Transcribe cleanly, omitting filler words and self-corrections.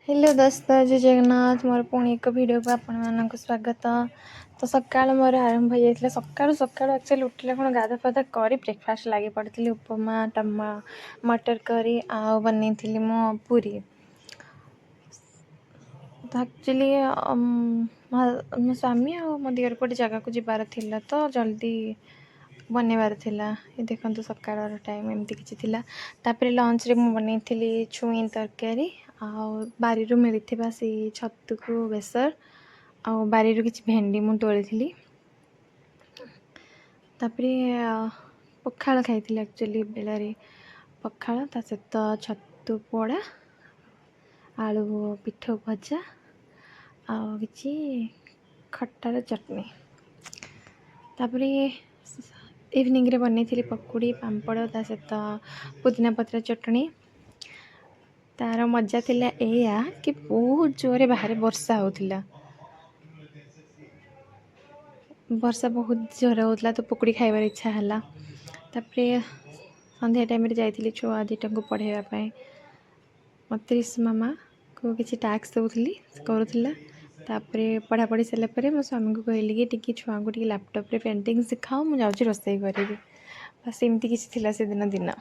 Hello दोस्तों, जय जगन्नाथ। मोर पुणी एक वीडियो को आपण मानक स्वागत। तो सकाळ मोर आरंभ हो जाता सकाळू सकाळू एक्चुअली उठिले कौन गाधा फाधा कर ब्रेकफास्ट लगी पड़ी उपमा मटर करी आ बनी मो पूरी। तो एक्चुअली मो स्वामी आ मो दियर गोटे जगह को जबार थिला तो जल्दी बनवार थिला। ये देखो सकाळ टाइम एमती किसी थिला। तापर लंच रे मु बनी छुई तरकारी आ बारी मिलता से छतु को बेसर आ बारी किसी भेंडी मु तोली थी। तापर पखाड़ खाई एक्चुअली बेलारे पखाड़ ता सहित छतु पोड़ा आलू पिठो भजा आ किसी खट्टार चटनी। तापर इवनिंग रे बनी थी पकुड़ी पांपड़ ता सहित पुदीना पत्र चटनी। तार मजा थिला एया कि बहुत जोरे बाहर वर्षा होतिला। वर्षा बहुत जोर होता तो पकुड़ी खाइबार इच्छा है। तापर संध्या टाइम जाइली छुआ दुटा को पढ़ाई मत मामा को किसी टास्क दूसरी करूला। तापर पढ़ापढ़ी सारापर मो स्वामी को कहली कि छुआ को लैपटॉप रे पेंटिंग सिखाओ, मुझे रोसे करी। बस एमती किसी से दिन।